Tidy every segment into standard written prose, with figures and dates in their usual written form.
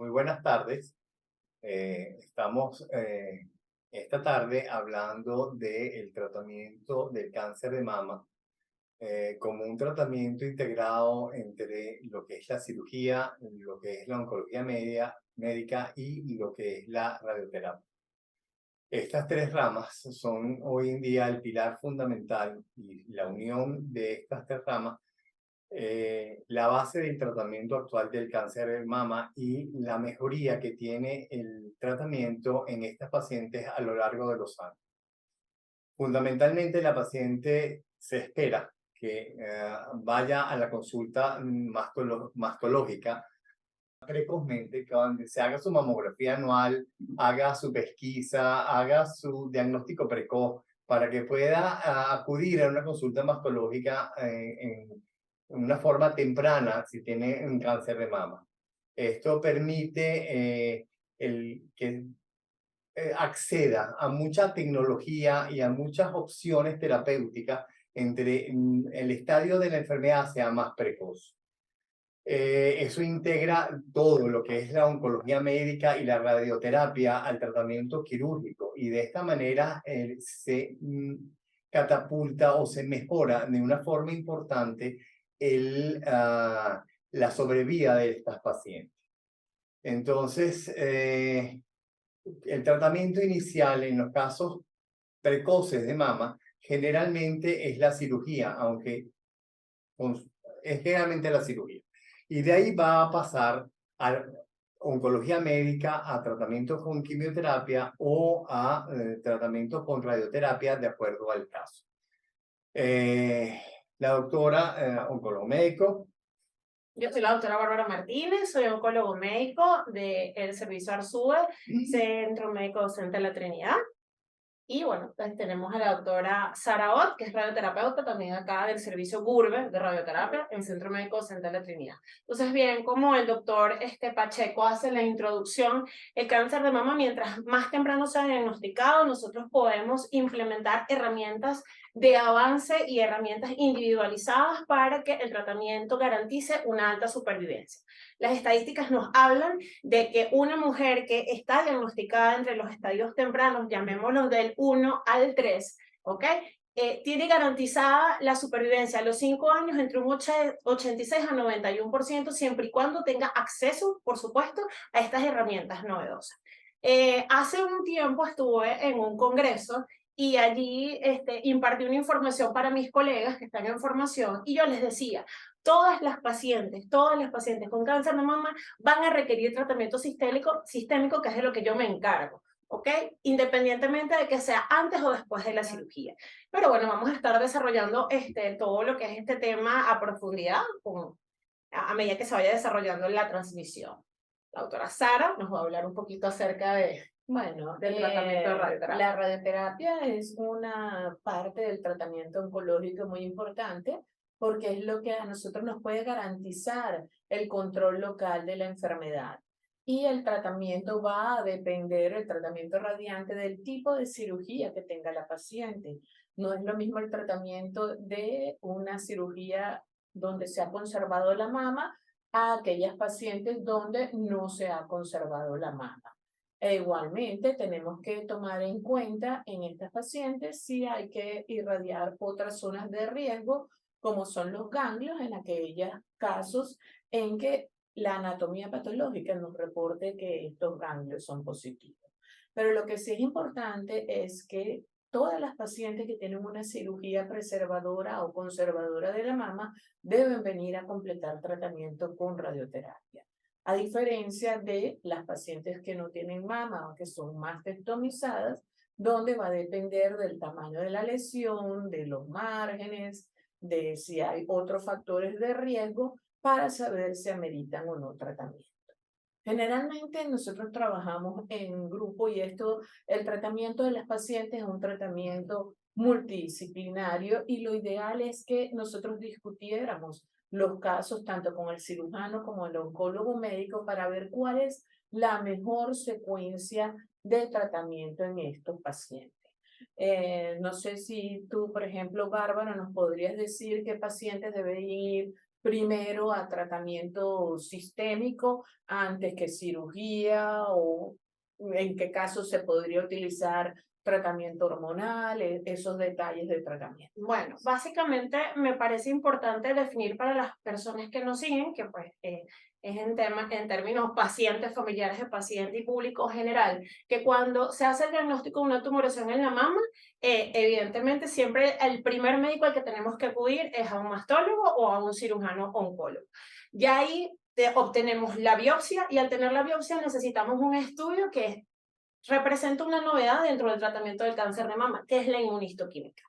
Muy buenas tardes. Estamos esta tarde hablando del tratamiento del cáncer de mama como un tratamiento integrado entre lo que es la cirugía, lo que es la oncología médica y lo que es la radioterapia. Estas tres ramas son hoy en día el pilar fundamental y la unión de estas tres ramas la base del tratamiento actual del cáncer de mama y la mejoría que tiene el tratamiento en estas pacientes a lo largo de los años. Fundamentalmente, la paciente se espera que vaya a la consulta mastológica precozmente, cuando se haga su mamografía anual, haga su pesquisa, haga su diagnóstico precoz, para que pueda acudir a una consulta mastológica en una forma temprana si tiene un cáncer de mama. Esto permite que acceda a mucha tecnología y a muchas opciones terapéuticas entre el estadio de la enfermedad sea más precoz. Eso integra todo lo que es la oncología médica y la radioterapia al tratamiento quirúrgico y de esta manera se catapulta o se mejora de una forma importante la sobrevida de estas pacientes. Entonces, el tratamiento inicial en los casos precoces de mama generalmente es la cirugía, aunque es generalmente la cirugía. Y de ahí va a pasar a oncología médica, a tratamiento con quimioterapia o a tratamiento con radioterapia de acuerdo al caso. La doctora, oncólogo médico. Yo soy la doctora Bárbara Martínez, soy oncólogo médico del servicio ARSUE, Centro Médico Docente de la Trinidad. Y bueno, pues tenemos a la doctora Sara Ott, que es radioterapeuta también acá del servicio GURBE de radioterapia en Centro Médico Docente de la Trinidad. Entonces, bien, como el doctor Pacheco hace la introducción, el cáncer de mama, mientras más temprano sea diagnosticado, nosotros podemos implementar herramientas de avance y herramientas individualizadas para que el tratamiento garantice una alta supervivencia. Las estadísticas nos hablan de que una mujer que está diagnosticada entre los estadios tempranos, llamémoslos del 1 al 3, ¿ok? Tiene garantizada la supervivencia a los 5 años entre un 86 a 91%, siempre y cuando tenga acceso, por supuesto, a estas herramientas novedosas. Hace un tiempo estuve en un congreso y allí impartí una información para mis colegas que están en formación y yo les decía, todas las pacientes con cáncer de mama van a requerir tratamiento sistémico, que es de lo que yo me encargo, ¿ok? Independientemente de que sea antes o después de la cirugía. Pero bueno, vamos a estar desarrollando todo lo que es este tema a profundidad a medida que se vaya desarrollando la transmisión. La doctora Sara nos va a hablar un poquito acerca del tratamiento de radioterapia. La radioterapia es una parte del tratamiento oncológico muy importante porque es lo que a nosotros nos puede garantizar el control local de la enfermedad. Y el tratamiento va a depender, el tratamiento radiante, del tipo de cirugía que tenga la paciente. No es lo mismo el tratamiento de una cirugía donde se ha conservado la mama a aquellas pacientes donde no se ha conservado la mama. E igualmente tenemos que tomar en cuenta en estas pacientes si hay que irradiar otras zonas de riesgo, como son los ganglios, en aquellos casos en que la anatomía patológica nos reporte que estos ganglios son positivos. Pero lo que sí es importante es que todas las pacientes que tienen una cirugía preservadora o conservadora de la mama deben venir a completar tratamiento con radioterapia. A diferencia de las pacientes que no tienen mama o que son mastektomizadas, donde va a depender del tamaño de la lesión, de los márgenes, de si hay otros factores de riesgo para saber si ameritan o no tratamiento. Generalmente nosotros trabajamos en grupo y el tratamiento de las pacientes es un tratamiento multidisciplinario y lo ideal es que nosotros discutiéramos los casos tanto con el cirujano como el oncólogo médico para ver cuál es la mejor secuencia de tratamiento en estos pacientes. No sé si tú, por ejemplo, Bárbara, nos podrías decir qué pacientes deben ir primero a tratamiento sistémico antes que cirugía, o en qué caso se podría utilizar tratamiento hormonal, esos detalles de tratamiento. Bueno, básicamente me parece importante definir para las personas que nos siguen, que pues es en términos pacientes, familiares de paciente y público general, que cuando se hace el diagnóstico de una tumoración en la mama, evidentemente siempre el primer médico al que tenemos que acudir es a un mastólogo o a un cirujano oncólogo. Ya ahí obtenemos la biopsia, y al tener la biopsia necesitamos un estudio que representa una novedad dentro del tratamiento del cáncer de mama, que es la inmunistoquímica.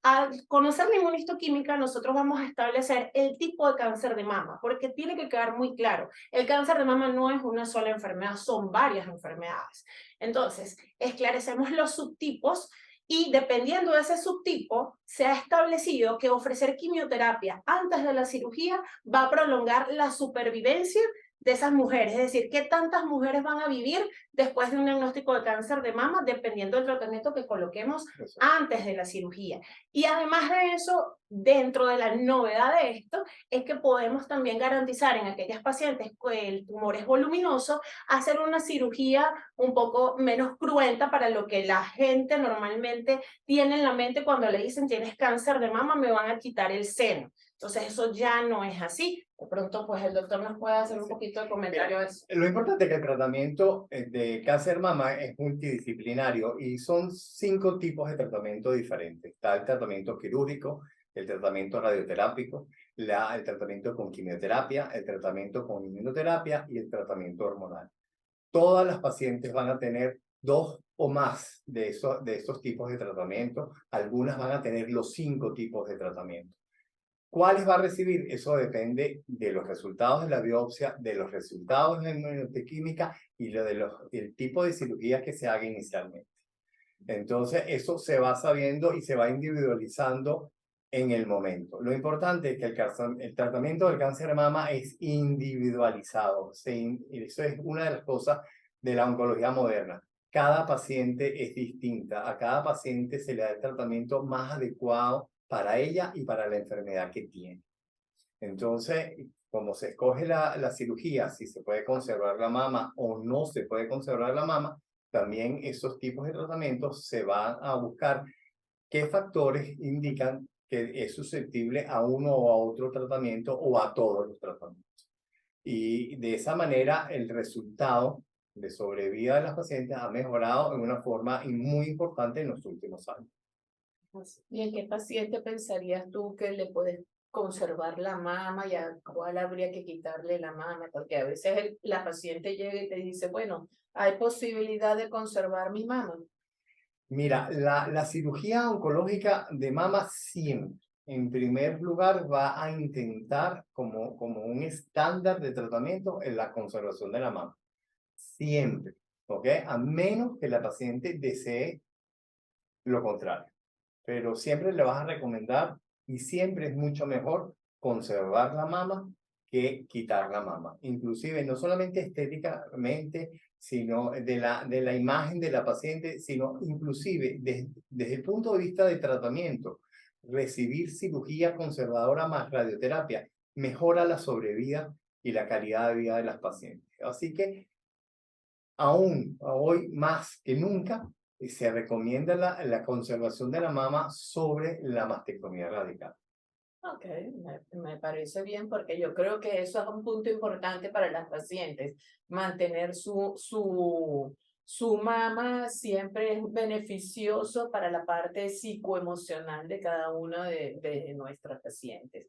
Al conocer la inmunistoquímica, nosotros vamos a establecer el tipo de cáncer de mama, porque tiene que quedar muy claro, el cáncer de mama no es una sola enfermedad, son varias enfermedades. Entonces, esclarecemos los subtipos, y dependiendo de ese subtipo, se ha establecido que ofrecer quimioterapia antes de la cirugía va a prolongar la supervivencia de esas mujeres, es decir, qué tantas mujeres van a vivir después de un diagnóstico de cáncer de mama, dependiendo del tratamiento que coloquemos antes de la cirugía. Y además de eso, dentro de la novedad de esto, es que podemos también garantizar en aquellas pacientes que el tumor es voluminoso, hacer una cirugía un poco menos cruenta para lo que la gente normalmente tiene en la mente cuando le dicen tienes cáncer de mama, me van a quitar el seno. Entonces eso ya no es así. De pronto, pues el doctor nos puede hacer un poquito de comentario de eso. Lo importante es que el tratamiento de cáncer mama es multidisciplinario y son 5 tipos de tratamiento diferentes. Está el tratamiento quirúrgico, el tratamiento radioterápico, el tratamiento con quimioterapia, el tratamiento con inmunoterapia y el tratamiento hormonal. Todas las pacientes van a tener 2 o más de estos tipos de tratamiento. Algunas van a tener los 5 tipos de tratamiento. ¿Cuáles va a recibir? Eso depende de los resultados de la biopsia, de los resultados de la inmunohistoquímica y del tipo de cirugía que se haga inicialmente. Entonces, eso se va sabiendo y se va individualizando en el momento. Lo importante es que el tratamiento del cáncer de mama es individualizado. Eso es una de las cosas de la oncología moderna. Cada paciente es distinta. A cada paciente se le da el tratamiento más adecuado para ella y para la enfermedad que tiene. Entonces, como se escoge la cirugía, si se puede conservar la mama o no se puede conservar la mama, también esos tipos de tratamientos se van a buscar qué factores indican que es susceptible a uno o a otro tratamiento o a todos los tratamientos. Y de esa manera el resultado de sobrevida de las pacientes ha mejorado en una forma muy importante en los últimos años. ¿Y en qué paciente pensarías tú que le puedes conservar la mama y a cuál habría que quitarle la mama? Porque a veces la paciente llega y te dice, bueno, ¿hay posibilidad de conservar mi mama? Mira, la cirugía oncológica de mama siempre, en primer lugar, va a intentar como un estándar de tratamiento en la conservación de la mama. Siempre, ¿ok? A menos que la paciente desee lo contrario. Pero siempre le vas a recomendar y siempre es mucho mejor conservar la mama que quitar la mama. Inclusive, no solamente estéticamente, sino de la imagen de la paciente, sino inclusive desde el punto de vista de tratamiento. Recibir cirugía conservadora más radioterapia mejora la sobrevida y la calidad de vida de las pacientes. Así que, aún hoy más que nunca, se recomienda la conservación de la mama sobre la mastectomía radical. Ok, me parece bien porque yo creo que eso es un punto importante para las pacientes. Mantener su mama siempre es beneficioso para la parte psicoemocional de cada una de nuestras pacientes.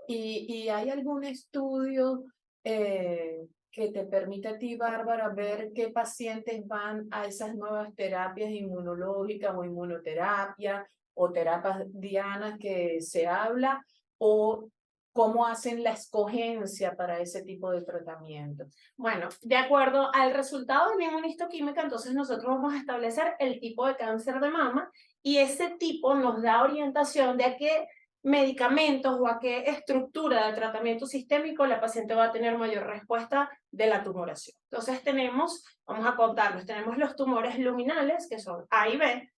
¿Y hay algún estudio que te permite a ti, Bárbara, ver qué pacientes van a esas nuevas terapias inmunológicas o inmunoterapia o terapias dianas que se habla? ¿O cómo hacen la escogencia para ese tipo de tratamiento? Bueno, de acuerdo al resultado de la inmunistoquímica, entonces nosotros vamos a establecer el tipo de cáncer de mama, y ese tipo nos da orientación de a qué medicamentos o a qué estructura de tratamiento sistémico la paciente va a tener mayor respuesta de la tumoración. Entonces vamos a contarlos, tenemos los tumores luminales, que son A y B,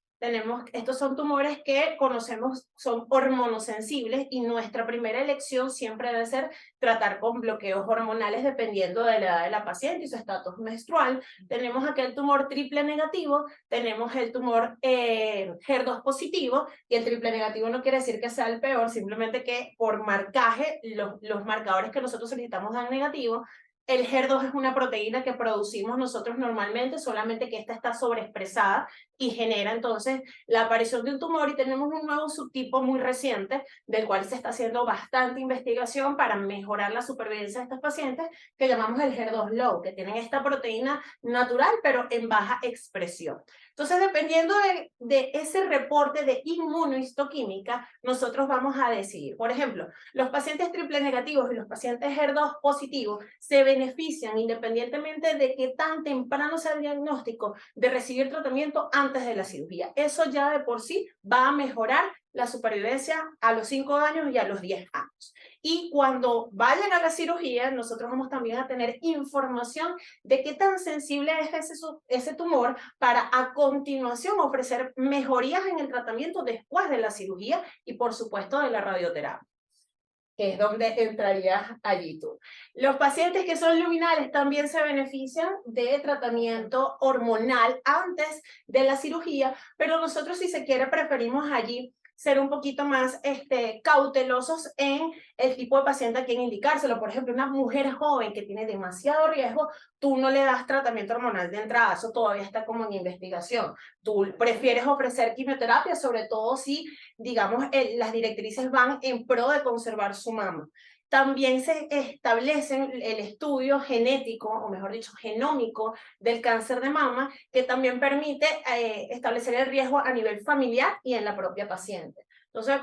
Estos son tumores que conocemos, son hormonosensibles y nuestra primera elección siempre debe ser tratar con bloqueos hormonales dependiendo de la edad de la paciente y su estatus menstrual. Tenemos aquel tumor triple negativo, tenemos el tumor HER2 positivo, y el triple negativo no quiere decir que sea el peor, simplemente que por marcaje los marcadores que nosotros solicitamos dan negativo. El HER2 es una proteína que producimos nosotros normalmente, solamente que esta está sobreexpresada y genera entonces la aparición de un tumor, y tenemos un nuevo subtipo muy reciente del cual se está haciendo bastante investigación para mejorar la supervivencia de estos pacientes, que llamamos el HER2 low, que tienen esta proteína natural pero en baja expresión. Entonces, dependiendo de ese reporte de inmunohistoquímica, nosotros vamos a decidir. Por ejemplo, los pacientes triple negativos y los pacientes HER2 positivos se benefician independientemente de que tan temprano sea el diagnóstico de recibir tratamiento antes de la cirugía. Eso ya de por sí va a mejorar la supervivencia a los 5 años y a los 10 años. Y cuando vayan a la cirugía, nosotros vamos también a tener información de qué tan sensible es ese tumor para a continuación ofrecer mejorías en el tratamiento después de la cirugía y por supuesto de la radioterapia, que es donde entrarías allí tú. Los pacientes que son luminales también se benefician de tratamiento hormonal antes de la cirugía, pero nosotros, si se quiere, preferimos allí ser un poquito más cautelosos en el tipo de paciente a quien indicárselo. Por ejemplo, una mujer joven que tiene demasiado riesgo, tú no le das tratamiento hormonal de entrada, eso todavía está como en investigación. Tú prefieres ofrecer quimioterapia, sobre todo si, digamos, las directrices van en pro de conservar su mama. También se establece el estudio genético, o mejor dicho, genómico del cáncer de mama, que también permite establecer el riesgo a nivel familiar y en la propia paciente. Entonces,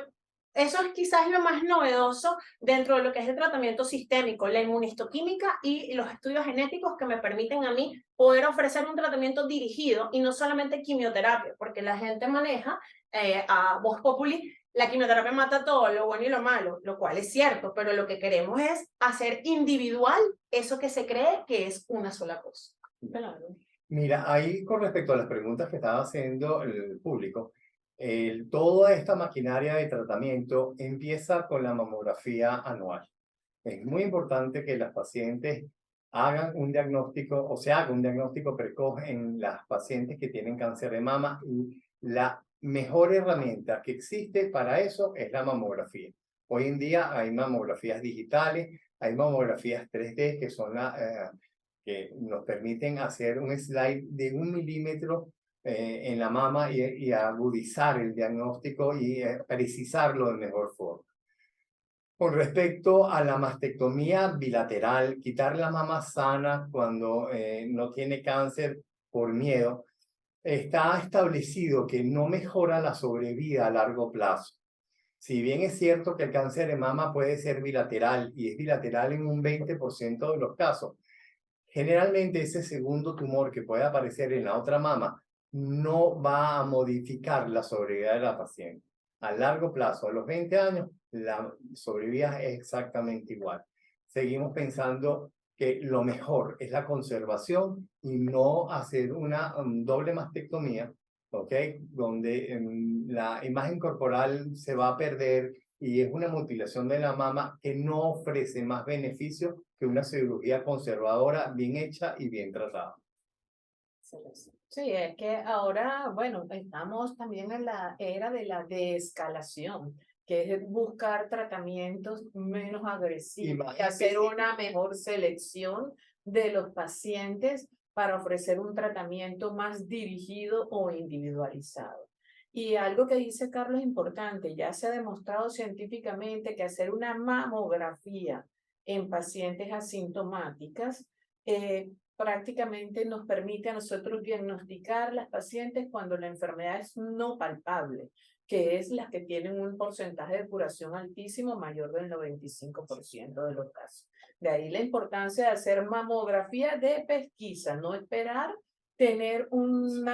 eso es quizás lo más novedoso dentro de lo que es el tratamiento sistémico, la inmunistoquímica y los estudios genéticos que me permiten a mí poder ofrecer un tratamiento dirigido y no solamente quimioterapia, porque la gente maneja a voz populi, la quimioterapia mata todo, lo bueno y lo malo, lo cual es cierto, pero lo que queremos es hacer individual eso que se cree que es una sola cosa. Claro. Mira, ahí con respecto a las preguntas que estaba haciendo el público, toda esta maquinaria de tratamiento empieza con la mamografía anual. Es muy importante que las pacientes hagan un diagnóstico o se haga un diagnóstico precoz en las pacientes que tienen cáncer de mama, y la mejor herramienta que existe para eso es la mamografía. Hoy en día hay mamografías digitales, hay mamografías 3D que son que nos permiten hacer un slide de 1 milímetro en la mama y agudizar el diagnóstico y precisarlo de mejor forma. Con respecto a la mastectomía bilateral, quitar la mama sana cuando no tiene cáncer por miedo, está establecido que no mejora la sobrevida a largo plazo. Si bien es cierto que el cáncer de mama puede ser bilateral y es bilateral en un 20% de los casos, generalmente ese segundo tumor que puede aparecer en la otra mama no va a modificar la sobrevida de la paciente. A largo plazo, a los 20 años, la sobrevida es exactamente igual. Seguimos pensando que lo mejor es la conservación y no hacer una doble mastectomía, ¿ok? Donde la imagen corporal se va a perder y es una mutilación de la mama que no ofrece más beneficio que una cirugía conservadora bien hecha y bien tratada. Sí, es que ahora, bueno, estamos también en la era de la desescalación, que es buscar tratamientos menos agresivos y hacer una mejor selección de los pacientes para ofrecer un tratamiento más dirigido o individualizado. Y algo que dice Carlos es importante, ya se ha demostrado científicamente que hacer una mamografía en pacientes asintomáticas prácticamente nos permite a nosotros diagnosticar las pacientes cuando la enfermedad es no palpable, que es las que tienen un porcentaje de curación altísimo, mayor del 95% de los casos. De ahí la importancia de hacer mamografía de pesquisa, no esperar tener un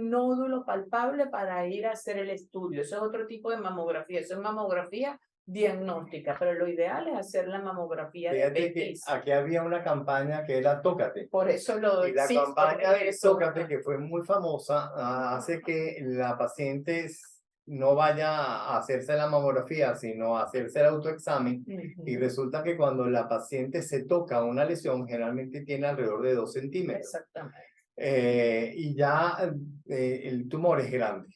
nódulo palpable para ir a hacer el estudio. Eso es otro tipo de mamografía, eso es mamografía diagnóstica, pero lo ideal es hacer la mamografía de Fíjate que pesquisa. aquí había una campaña que era Tócate. Por eso lo Y la sí, campaña sobre de eso. Tócate, que fue muy famosa, hace que la paciente no vaya a hacerse la mamografía, sino a hacerse el autoexamen. Y resulta que cuando la paciente se toca una lesión, generalmente tiene alrededor de 2 centímetros. Exactamente. Y ya el tumor es grande.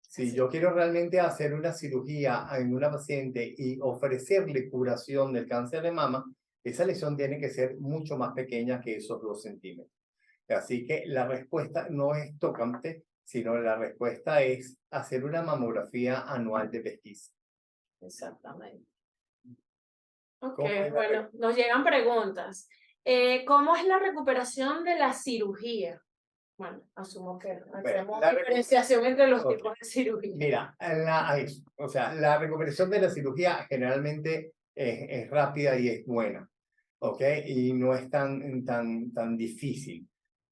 Si yo quiero realmente hacer una cirugía en una paciente y ofrecerle curación del cáncer de mama, esa lesión tiene que ser mucho más pequeña que esos 2 centímetros. Así que la respuesta no es tocante, sino la respuesta es hacer una mamografía anual de pesquisa. Exactamente. Ok, bueno, nos llegan preguntas. ¿Cómo es la recuperación de la cirugía? Bueno, asumo que hacemos diferenciación entre los tipos de cirugía. Mira, la recuperación de la cirugía generalmente es rápida y es buena, ¿ok? Y no es tan difícil.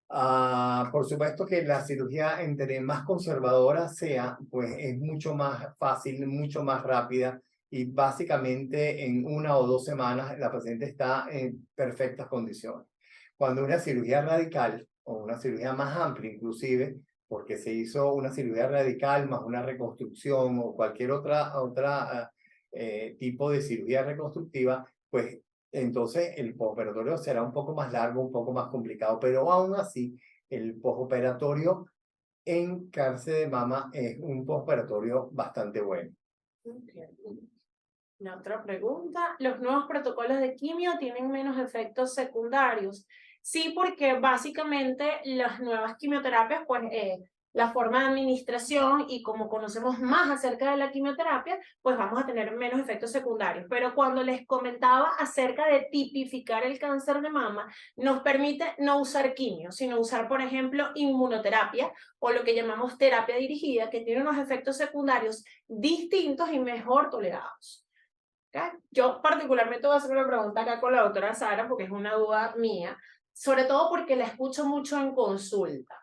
Por supuesto que la cirugía, entre más conservadora sea, pues es mucho más fácil, mucho más rápida y básicamente en 1 o 2 semanas la paciente está en perfectas condiciones. Cuando una cirugía radical o una cirugía más amplia inclusive, porque se hizo una cirugía radical más una reconstrucción o cualquier otra tipo de cirugía reconstructiva, pues entonces el postoperatorio será un poco más largo, un poco más complicado, pero aún así el postoperatorio en cáncer de mama es un postoperatorio bastante bueno. Okay. La otra pregunta, ¿los nuevos protocolos de quimio tienen menos efectos secundarios? Sí, porque básicamente las nuevas quimioterapias, pues la forma de administración y como conocemos más acerca de la quimioterapia, pues vamos a tener menos efectos secundarios. Pero cuando les comentaba acerca de tipificar el cáncer de mama, nos permite no usar quimio, sino usar, por ejemplo, inmunoterapia o lo que llamamos terapia dirigida, que tiene unos efectos secundarios distintos y mejor tolerados. ¿Okay? Yo particularmente voy a hacer una pregunta acá con la doctora Sara, porque es una duda mía, sobre todo porque la escucho mucho en consulta.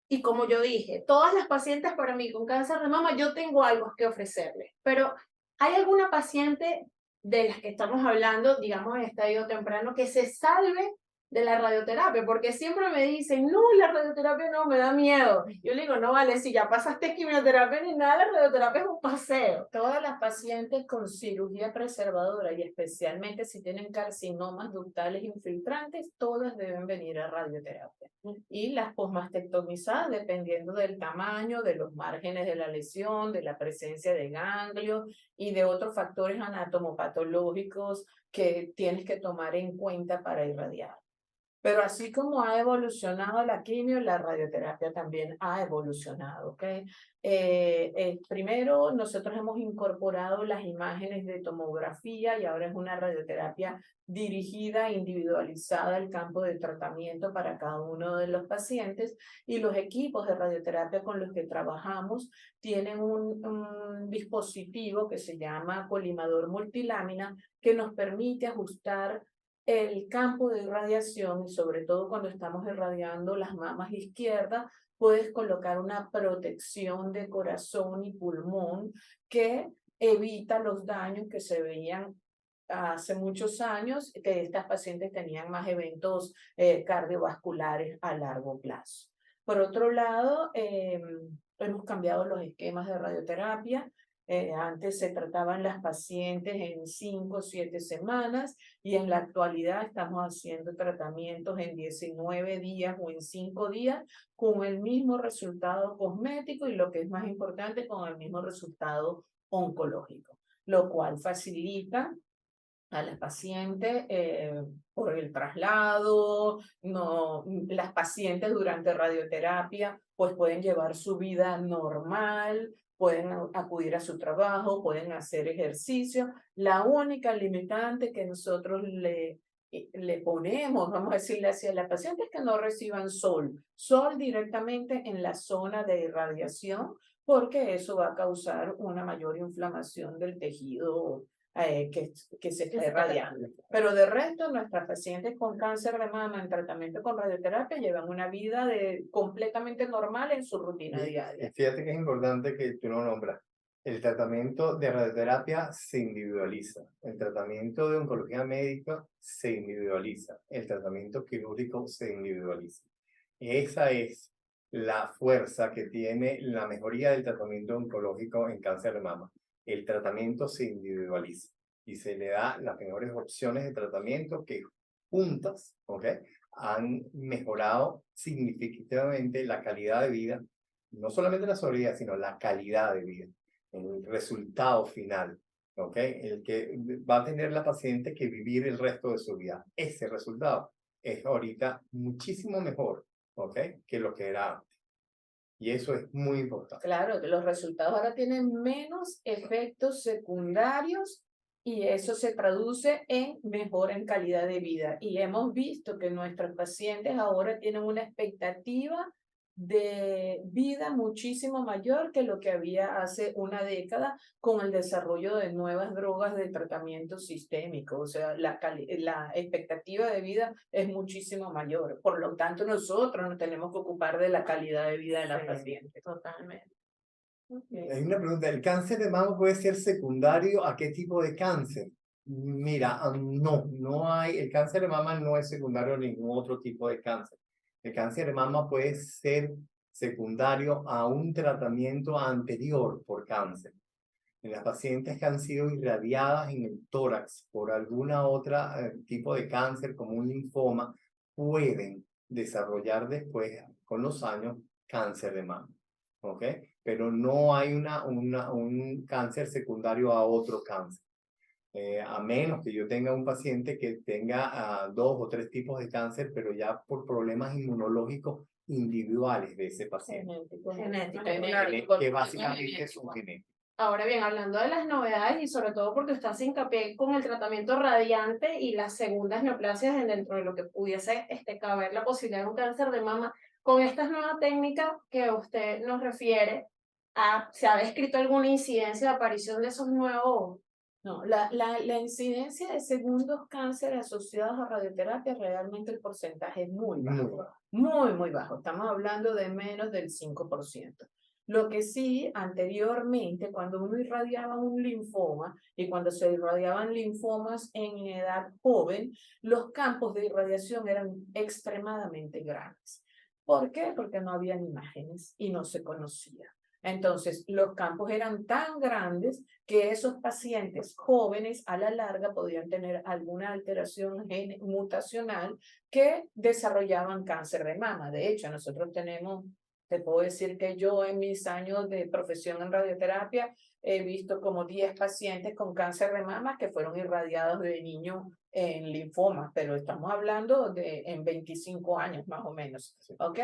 Y como yo dije, todas las pacientes para mí con cáncer de mama, yo tengo algo que ofrecerles, pero ¿hay alguna paciente de las que estamos hablando, digamos en estadio temprano, que se salve de la radioterapia? Porque siempre me dicen, no, la radioterapia no, me da miedo. Yo le digo, no vale, si ya pasaste quimioterapia ni nada, la radioterapia es un paseo. Todas las pacientes con cirugía preservadora y especialmente si tienen carcinomas ductales infiltrantes, todas deben venir a radioterapia. Y las posmastectomizadas, dependiendo del tamaño, de los márgenes de la lesión, de la presencia de ganglios y de otros factores anatomopatológicos que tienes que tomar en cuenta para irradiar. Pero así como ha evolucionado la quimio, la radioterapia también ha evolucionado, ¿ok? Primero, nosotros hemos incorporado las imágenes de tomografía y ahora es una radioterapia dirigida, individualizada al campo de tratamiento para cada uno de los pacientes y los equipos de radioterapia con los que trabajamos tienen un dispositivo que se llama colimador multilámina que nos permite ajustar el campo de irradiación y sobre todo cuando estamos irradiando las mamas izquierdas, puedes colocar una protección de corazón y pulmón que evita los daños que se veían hace muchos años, que estas pacientes tenían más eventos cardiovasculares a largo plazo. Por otro lado, hemos cambiado los esquemas de radioterapia. Antes se trataban las pacientes en 5 o 7 semanas y en la actualidad estamos haciendo tratamientos en 19 días o en 5 días con el mismo resultado cosmético y lo que es más importante, con el mismo resultado oncológico, lo cual facilita a la paciente por el traslado, no, las pacientes durante radioterapia pues pueden llevar su vida normal, pueden acudir a su trabajo, pueden hacer ejercicio. La única limitante que nosotros le ponemos, vamos a decirle hacia la paciente es que no reciban sol directamente en la zona de irradiación, porque eso va a causar una mayor inflamación del tejido que se está irradiando. Pero de resto, nuestras pacientes con cáncer de mama en tratamiento con radioterapia llevan una vida completamente normal en su rutina diaria. Fíjate que es importante que tú lo nombras. El tratamiento de radioterapia se individualiza. El tratamiento de oncología médica se individualiza. El tratamiento quirúrgico se individualiza. Esa es la fuerza que tiene la mejoría del tratamiento oncológico en cáncer de mama. El tratamiento se individualiza y se le da las mejores opciones de tratamiento que juntas, ¿ok?, han mejorado significativamente la calidad de vida, no solamente la sobrevida, sino la calidad de vida, el resultado final, ¿ok? El que va a tener la paciente que vivir el resto de su vida. Ese resultado es ahorita muchísimo mejor, ¿ok?, que lo que era antes. Y eso es muy importante. Claro, que los resultados ahora tienen menos efectos secundarios y eso se traduce en mejora en calidad de vida. Y hemos visto que nuestros pacientes ahora tienen una expectativa de vida muchísimo mayor que lo que había hace una década con el desarrollo de nuevas drogas de tratamiento sistémico. O sea, la expectativa de vida es muchísimo mayor. Por lo tanto, nosotros nos tenemos que ocupar de la calidad de vida de las Sí, pacientes. totalmente. Okay. Hay una pregunta, ¿el cáncer de mama puede ser secundario a qué tipo de cáncer? Mira, no hay, el cáncer de mama no es secundario a ningún otro tipo de cáncer. El cáncer de mama puede ser secundario a un tratamiento anterior por cáncer. En las pacientes que han sido irradiadas en el tórax por alguna otra tipo de cáncer, como un linfoma, pueden desarrollar después, con los años, cáncer de mama. ¿Ok? Pero no hay un cáncer secundario a otro cáncer. A menos que yo tenga un paciente que tenga 2 o 3 tipos de cáncer, pero ya por problemas inmunológicos individuales de ese paciente, Genético. que básicamente es un genético. Ahora bien, hablando de las novedades y sobre todo porque usted hace hincapié con el tratamiento radiante y las segundas neoplasias dentro de lo que pudiese caber la posibilidad de un cáncer de mama, con estas nuevas técnicas que usted nos refiere, ¿se ha descrito alguna incidencia de aparición de esos nuevos? No, la incidencia de segundos cánceres asociados a radioterapia, realmente el porcentaje es muy bajo, muy bajo. Estamos hablando de menos del 5%. Lo que sí, anteriormente, cuando uno irradiaba un linfoma y cuando se irradiaban linfomas en edad joven, los campos de irradiación eran extremadamente grandes. ¿Por qué? Porque no habían imágenes y no se conocía. Entonces, los campos eran tan grandes que esos pacientes jóvenes a la larga podían tener alguna alteración mutacional que desarrollaban cáncer de mama. De hecho, nosotros tenemos, te puedo decir que yo en mis años de profesión en radioterapia he visto como 10 pacientes con cáncer de mama que fueron irradiados de niño en linfoma, pero estamos hablando de en 25 años más o menos, ¿ok?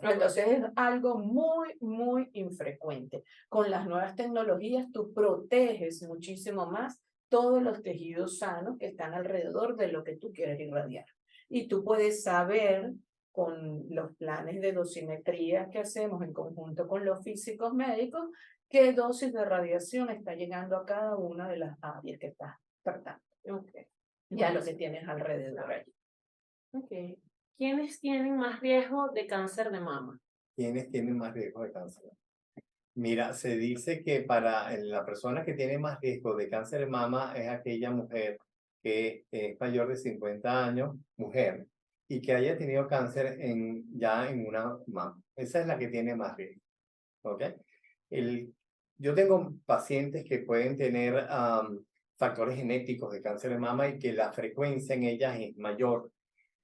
Entonces es algo muy infrecuente. Con las nuevas tecnologías tú proteges muchísimo más todos los tejidos sanos que están alrededor de lo que tú quieres irradiar. Y tú puedes saber con los planes de dosimetría que hacemos en conjunto con los físicos médicos qué dosis de radiación está llegando a cada una de las áreas que estás tratando. Okay. Ya lo que tienes alrededor allí. Okay. ¿Quiénes tienen más riesgo de cáncer de mama? ¿Quiénes tienen más riesgo de cáncer? Mira, se dice que para la persona que tiene más riesgo de cáncer de mama es aquella mujer que es mayor de 50 años, mujer, y que haya tenido cáncer ya en una mama. Esa es la que tiene más riesgo. ¿Ok? Yo tengo pacientes que pueden tener factores genéticos de cáncer de mama y que la frecuencia en ellas es mayor,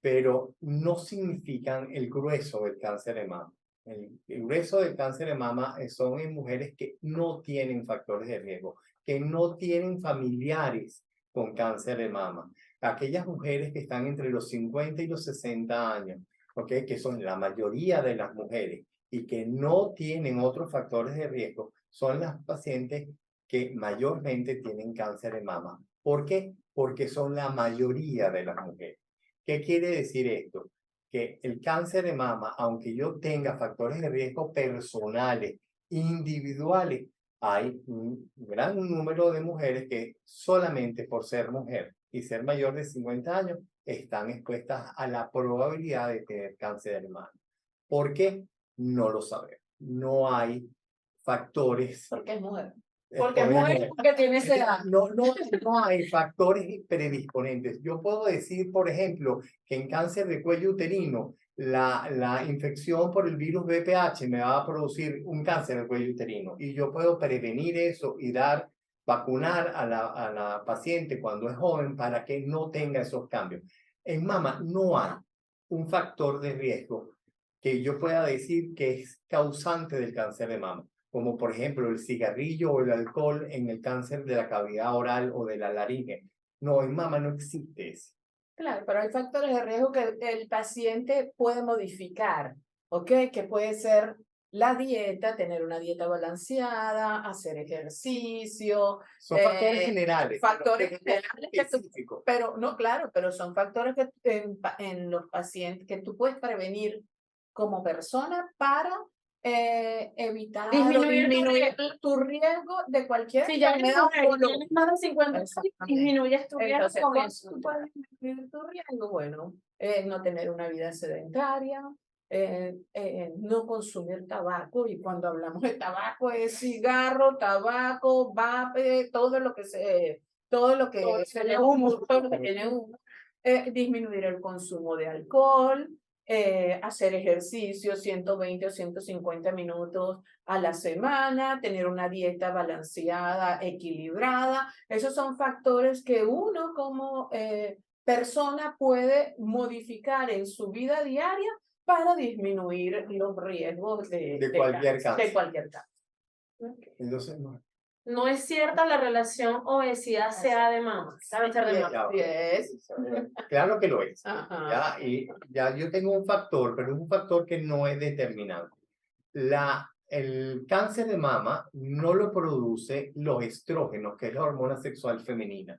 pero no significan el grueso del cáncer de mama. El grueso del cáncer de mama son en mujeres que no tienen factores de riesgo, que no tienen familiares con cáncer de mama. Aquellas mujeres que están entre los 50 y los 60 años, ¿okay?, que son la mayoría de las mujeres y que no tienen otros factores de riesgo, son las pacientes que mayormente tienen cáncer de mama. ¿Por qué? Porque son la mayoría de las mujeres. ¿Qué quiere decir esto? Que el cáncer de mama, aunque yo tenga factores de riesgo personales, individuales, hay un gran número de mujeres que solamente por ser mujer y ser mayor de 50 años están expuestas a la probabilidad de tener cáncer de mama. ¿Por qué? No lo sabemos. No hay factores. Porque es mujer. Porque es por joven, ejemplo, porque tiene esa edad. no hay factores predisponentes. Yo puedo decir, por ejemplo, que en cáncer de cuello uterino, la infección por el virus VPH me va a producir un cáncer de cuello uterino y yo puedo prevenir eso y vacunar a la paciente cuando es joven para que no tenga esos cambios. En mama no hay un factor de riesgo que yo pueda decir que es causante del cáncer de mama, como por ejemplo el cigarrillo o el alcohol en el cáncer de la cavidad oral o de la laringe. No, en mama no existe eso. Claro, pero hay factores de riesgo que el paciente puede modificar, ¿ok? Que puede ser la dieta, tener una dieta balanceada, hacer ejercicio. Son factores generales. Factores generales específicos. pero no, claro, pero son factores que en los pacientes que tú puedes prevenir como persona para evitar Disminuir o tu disminuir tu riesgo de cualquier Si ya eres enfermedad mujer y oncológica. tienes más de 50 años, Exactamente. disminuyes tu riesgo Entonces, con ¿cómo eso. tú puedes disminuir tu riesgo? Bueno, no tener una vida sedentaria, no consumir tabaco, y cuando hablamos de tabaco es cigarro, tabaco, vape, todo lo que Todo lo que tiene humo, todo lo que tiene humo. Disminuir el consumo de alcohol, hacer ejercicio 120 o 150 minutos a la semana, tener una dieta balanceada, equilibrada. Esos son factores que uno como persona puede modificar en su vida diaria para disminuir los riesgos De cualquier cáncer. de cualquier cáncer. Entonces, no. No es cierta la relación obesidad-CA de mama. Cáncer de mama. Yes. Claro que lo es. Ajá. ¿Ya? Y ya yo tengo un factor, pero es un factor que no es determinante. El cáncer de mama no lo produce los estrógenos, que es la hormona sexual femenina.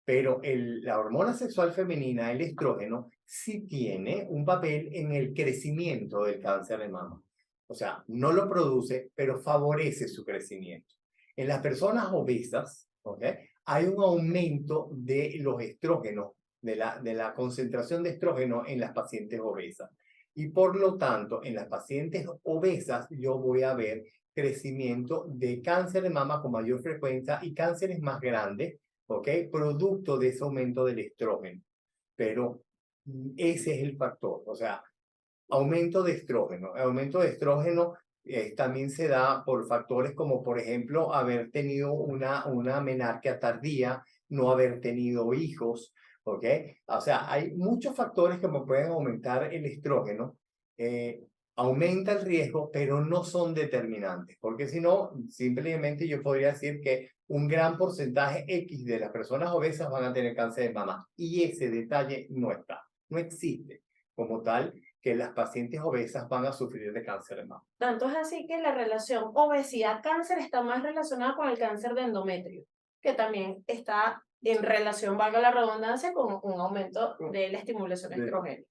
Pero la hormona sexual femenina, el estrógeno, sí tiene un papel en el crecimiento del cáncer de mama. O sea, no lo produce, pero favorece su crecimiento. En las personas obesas, ¿okay? Hay un aumento de los estrógenos, de la concentración de estrógeno en las pacientes obesas. Y por lo tanto, en las pacientes obesas yo voy a ver crecimiento de cáncer de mama con mayor frecuencia y cánceres más grandes, ¿ok? Producto de ese aumento del estrógeno. Pero ese es el factor, o sea, aumento de estrógeno. El aumento de estrógeno también se da por factores como, por ejemplo, haber tenido una menarquia tardía, no haber tenido hijos, ¿ok? O sea, hay muchos factores que me pueden aumentar el estrógeno. Aumenta el riesgo, pero no son determinantes, porque si no, simplemente yo podría decir que un gran porcentaje X de las personas obesas van a tener cáncer de mama, y ese detalle no está, no existe como tal que las pacientes obesas van a sufrir de cáncer de mama. Tanto es así que la relación obesidad-cáncer está más relacionada con el cáncer de endometrio, que también está en relación, valga la redundancia, con un aumento de la estimulación estrógena.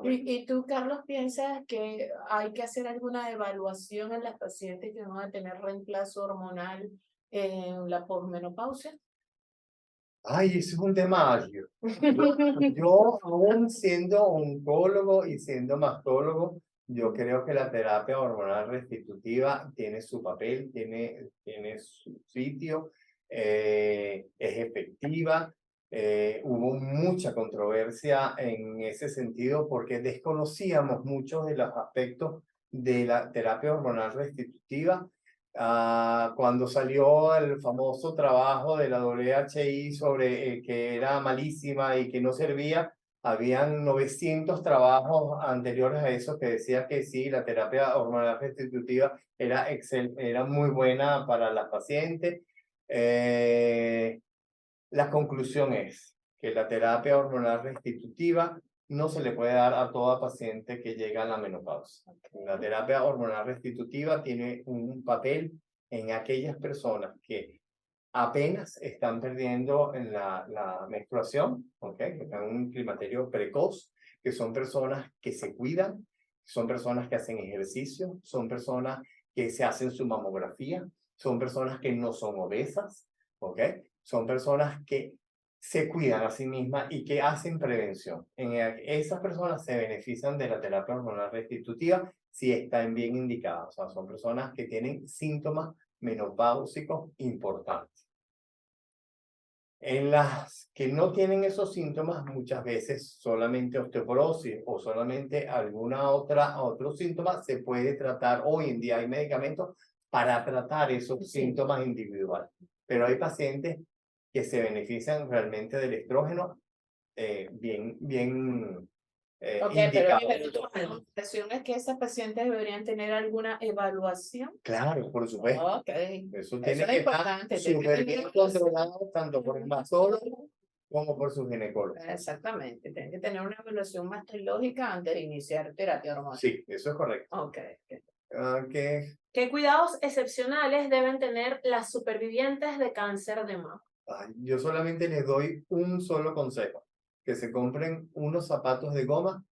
¿Y tú, Carlos, piensas que hay que hacer alguna evaluación en las pacientes que van a tener reemplazo hormonal en la posmenopausia? Ay, ese es un tema álgido. Yo, aún siendo oncólogo y siendo mastólogo, yo creo que la terapia hormonal restitutiva tiene su papel, tiene su sitio, es efectiva. Hubo mucha controversia en ese sentido porque desconocíamos muchos de los aspectos de la terapia hormonal restitutiva. Cuando salió el famoso trabajo de la WHI sobre que era malísima y que no servía, habían 900 trabajos anteriores a eso que decía que sí, la terapia hormonal restitutiva era muy buena para las pacientes. La conclusión es que la terapia hormonal restitutiva no se le puede dar a toda paciente que llega a la menopausia. La terapia hormonal restitutiva tiene un papel en aquellas personas que apenas están perdiendo en la menstruación, ¿okay? Que están en un climaterio precoz, que son personas que se cuidan, son personas que hacen ejercicio, son personas que se hacen su mamografía, son personas que no son obesas, ¿okay? Son personas que se cuidan a sí mismas y que hacen prevención. Esas personas se benefician de la terapia hormonal restitutiva si están bien indicadas. O sea, son personas que tienen síntomas menopáusicos importantes. En las que no tienen esos síntomas, muchas veces solamente osteoporosis o solamente otro síntoma se puede tratar. Hoy en día hay medicamentos para tratar esos síntomas individuales, pero hay pacientes que se benefician realmente del estrógeno bien Ok, indicado. pero tu recomendación es que esas pacientes deberían tener alguna evaluación. Claro, por supuesto. Ok, Eso eso tiene es que estar importante. tiene que súper tener bien evaluación. controlado tanto por el mastólogo como por su ginecólogo. Exactamente, tiene que tener una evaluación mastológica antes de iniciar terapia hormonal. Sí, eso es correcto. Ok. ¿Qué cuidados excepcionales deben tener las supervivientes de cáncer de mama? Yo solamente les doy un solo consejo, que se compren unos zapatos de goma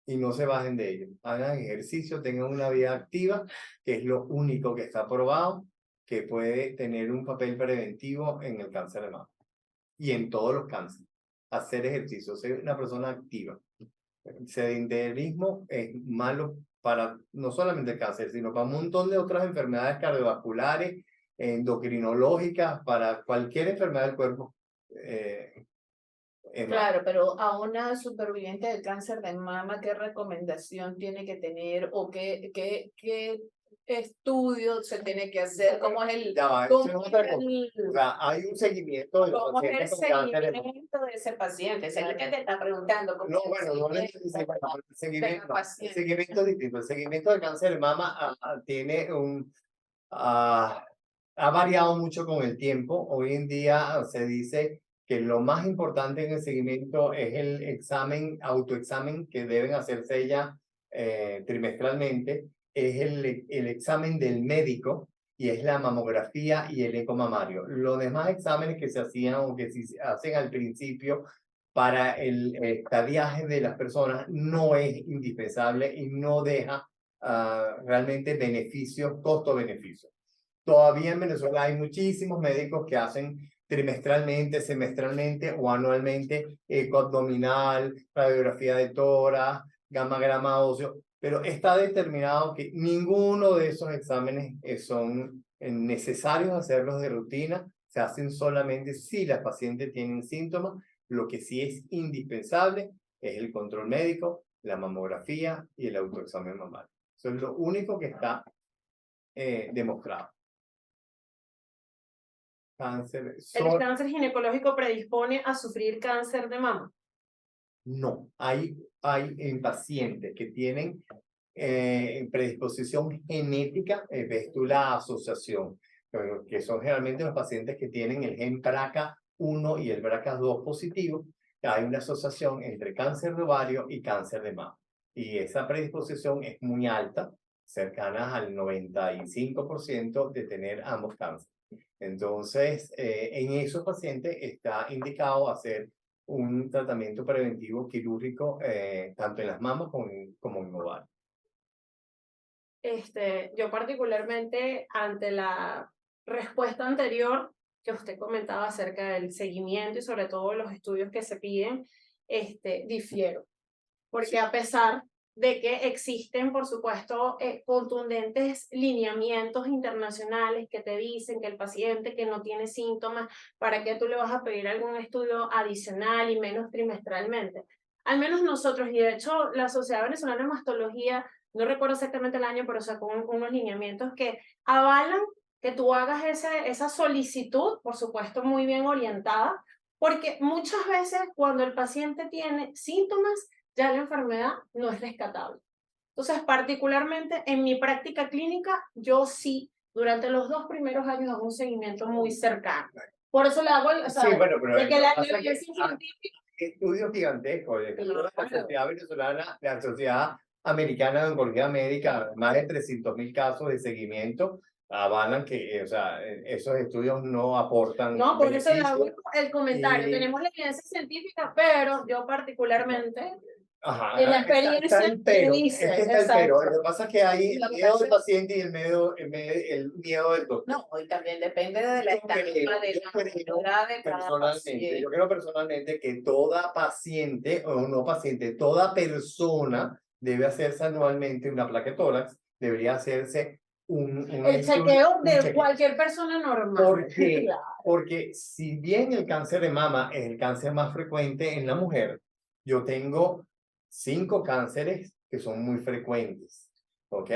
y no se bajen de ellos. Hagan ejercicio, tengan una vida activa, que es lo único que está probado que puede tener un papel preventivo en el cáncer de mama y en todos los cánceres. Hacer ejercicio, ser una persona activa. El sedentarismo es malo para no solamente el cáncer, sino para un montón de otras enfermedades cardiovasculares, endocrinológicas, para cualquier enfermedad del cuerpo. Claro, pero a una superviviente del cáncer de mama, ¿qué recomendación tiene que tener o qué estudio se tiene que hacer? ¿Cómo es el, Ya va, eso es otra cosa. O sea, hay un seguimiento de los cómo es el pacientes con cáncer de mama. seguimiento de ese paciente? Es el que te está preguntando. ¿Cómo No, es el bueno, no le seguimiento estoy diciendo, el seguimiento, del paciente? es distinto. El seguimiento del cáncer de mama tiene ha variado mucho con el tiempo. Hoy en día se dice que lo más importante en el seguimiento es el autoexamen que deben hacerse ya trimestralmente, es el examen del médico y es la mamografía y el eco mamario. Los demás exámenes que se hacían o que se hacen al principio para el estadiaje de las personas no es indispensable y no deja realmente beneficios, costo-beneficio. Todavía en Venezuela hay muchísimos médicos que hacen trimestralmente, semestralmente o anualmente eco abdominal, radiografía de tórax, gamma óseo, pero está determinado que ninguno de esos exámenes son necesarios hacerlos de rutina, se hacen solamente si las pacientes tienen síntomas. Lo que sí es indispensable es el control médico, la mamografía y el autoexamen mamario. Eso es lo único que está demostrado. Cáncer. ¿El cáncer ginecológico predispone a sufrir cáncer de mama? No, hay en pacientes que tienen predisposición genética, ves tú la asociación, que son generalmente los pacientes que tienen el gen BRCA1 y el BRCA2 positivo, hay una asociación entre cáncer de ovario y cáncer de mama. Y esa predisposición es muy alta, cercana al 95% de tener ambos cánceres. Entonces, en esos pacientes está indicado hacer un tratamiento preventivo quirúrgico tanto en las mamas como en ovario. Yo particularmente ante la respuesta anterior que usted comentaba acerca del seguimiento y sobre todo los estudios que se piden, difiero. Porque a pesar de que existen, por supuesto, contundentes lineamientos internacionales que te dicen que el paciente que no tiene síntomas, ¿para qué tú le vas a pedir algún estudio adicional y menos trimestralmente? Al menos nosotros, y de hecho la Sociedad Venezolana de Mastología, no recuerdo exactamente el año, pero sacó unos lineamientos que avalan que tú hagas esa solicitud, por supuesto muy bien orientada, porque muchas veces cuando el paciente tiene síntomas, ya la enfermedad no es rescatable. Entonces, particularmente en mi práctica clínica, yo sí, durante los 2 primeros años hago un seguimiento muy cercano. Por eso le hago, o sea, Sí, bueno, pero de que la pasa que evidencia científica... estudios gigantescos, de Claro. la Sociedad Venezolana, la Sociedad Americana de Oncología Médica, más de 300.000 casos de seguimiento, avalan que, o sea, esos estudios no aportan No, por eso le hago beneficio. el comentario. Tenemos la evidencia científica, pero yo particularmente, Ajá, en la está experiencia, el pero, dice, es que está el exacto. pero. Lo que pasa es que hay Lo el que miedo pasa del paciente y el miedo del doctor. No, y también depende de la etapa de la edad de cada paciente. Yo creo personalmente que toda paciente, o no paciente, toda persona debe hacerse anualmente una placa de tórax, debería hacerse El chequeo de cualquier persona normal. ¿Por qué? Claro. Porque si bien el cáncer de mama es el cáncer más frecuente en la mujer, yo tengo 5 cánceres que son muy frecuentes. ¿Ok?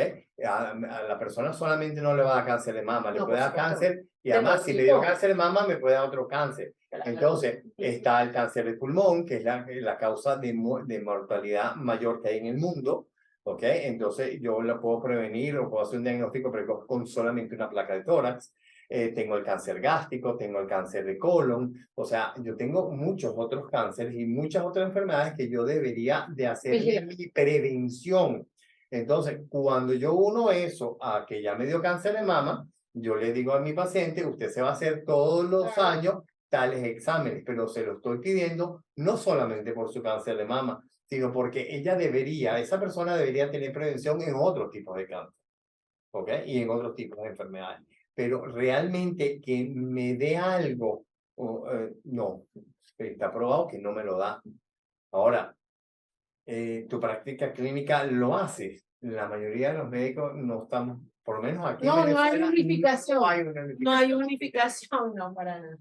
A la persona solamente no le va a dar cáncer de mama, le No, puede por dar supuesto. cáncer y De además todo si le dio tipo. cáncer de mama me puede dar otro cáncer. Claro. Entonces está el cáncer de pulmón, que es la causa de mortalidad mayor que hay en el mundo. ¿Ok? Entonces yo lo puedo prevenir o puedo hacer un diagnóstico precoz con solamente una placa de tórax. Tengo el cáncer gástrico, tengo el cáncer de colon, o sea, yo tengo muchos otros cánceres y muchas otras enfermedades que yo debería de hacer mi prevención. Entonces, cuando yo uno eso a que ya me dio cáncer de mama, yo le digo a mi paciente, usted se va a hacer todos los años tales exámenes, pero se lo estoy pidiendo no solamente por su cáncer de mama, sino porque esa persona debería tener prevención en otros tipos de cáncer, ¿ok? Y en otros tipos de enfermedades. Pero realmente que me dé algo, no, está probado que no me lo da. Ahora, tu práctica clínica lo haces. La mayoría de los médicos no estamos, por lo menos aquí en No hay Venezuela, unificación. no hay una unificación. No hay unificación, no, para nada.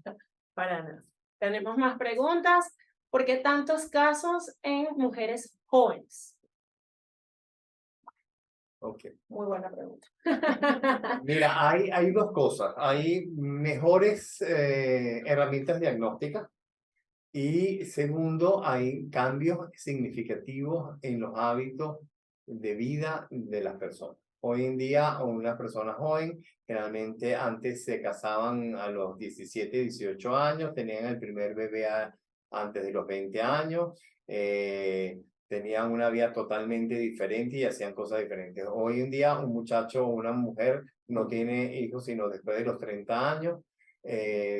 Para nada. Tenemos más preguntas. ¿Por qué tantos casos en mujeres jóvenes? Okay. Muy buena pregunta. Mira, hay 2 cosas. Hay mejores herramientas diagnósticas y segundo, hay cambios significativos en los hábitos de vida de las personas. Hoy en día, una persona joven, generalmente antes se casaban a los 17, 18 años, tenían el primer bebé antes de los 20 años, tenían una vida totalmente diferente y hacían cosas diferentes. Hoy en día, un muchacho o una mujer no tiene hijos sino después de los 30 años.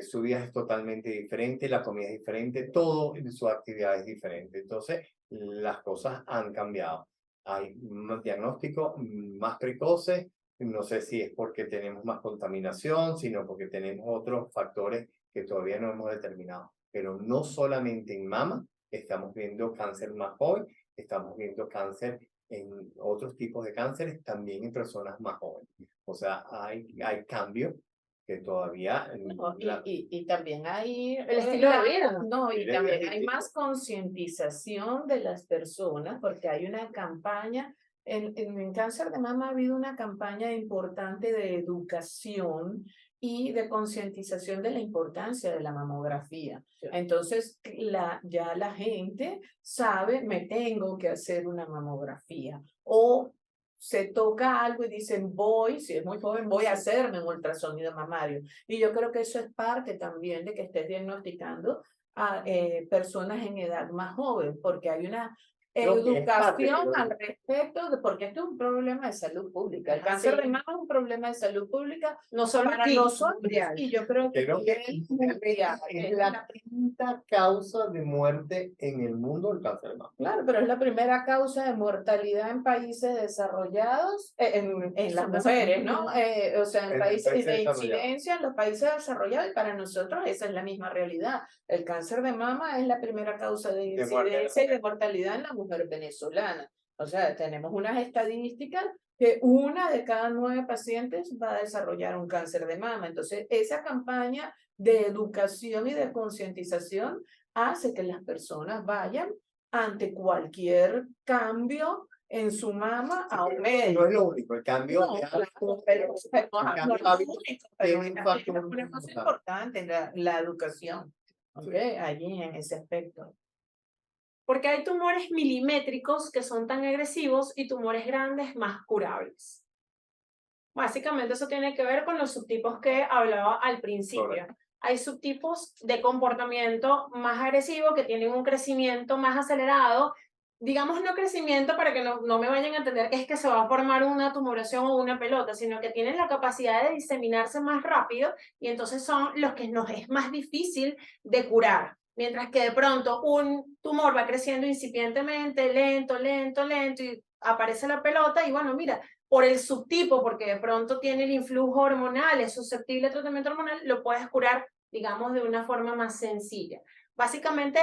Su vida es totalmente diferente, la comida es diferente, todo en su actividad es diferente. Entonces, las cosas han cambiado. Hay un diagnóstico más precoces, no sé si es porque tenemos más contaminación, sino porque tenemos otros factores que todavía no hemos determinado. Pero no solamente en mama, estamos viendo cáncer más joven, estamos viendo cáncer en otros tipos de cánceres, también en personas más jóvenes. O sea, hay cambios que todavía No, y también hay el estilo de vida. No, y también hay más concientización de las personas, porque hay una campaña, en cáncer de mama ha habido una campaña importante de educación y de concientización de la importancia de la mamografía. Entonces, ya la gente sabe, me tengo que hacer una mamografía, o se toca algo y dicen, si es muy joven, voy a hacerme un ultrasonido mamario. Y yo creo que eso es parte también de que estés diagnosticando a personas en edad más joven, porque hay una educación al respecto, porque esto es un problema de salud pública. El cáncer de mama es un problema de salud pública, no solo para nosotros, y yo creo que es la quinta causa de muerte en el mundo el cáncer de mama. Claro, pero es la primera causa de mortalidad en países desarrollados, en las mujeres, ¿no? O sea, en países de incidencia en los países desarrollados, y para nosotros esa es la misma realidad. El cáncer de mama es la primera causa de incidencia y de mortalidad en la mujer venezolana. O sea, tenemos unas estadísticas que 1 de cada 9 pacientes va a desarrollar un cáncer de mama. Entonces, esa campaña de educación y de concientización hace que las personas vayan ante cualquier cambio en su mama a un médico. No es lo único, el cambio no, de claro, pero es una cosa importante, la educación, ¿okay? Allí en ese aspecto. Porque hay tumores milimétricos que son tan agresivos y tumores grandes más curables. Básicamente eso tiene que ver con los subtipos que hablaba al principio. Correcto. Hay subtipos de comportamiento más agresivo que tienen un crecimiento más acelerado. Digamos no crecimiento para que no me vayan a entender que es que se va a formar una tumoración o una pelota, sino que tienen la capacidad de diseminarse más rápido y entonces son los que nos es más difícil de curar. Mientras que de pronto un tumor va creciendo incipientemente, lento, y aparece la pelota y bueno, mira, por el subtipo, porque de pronto tiene el influjo hormonal, es susceptible al tratamiento hormonal, lo puedes curar, digamos, de una forma más sencilla. Básicamente,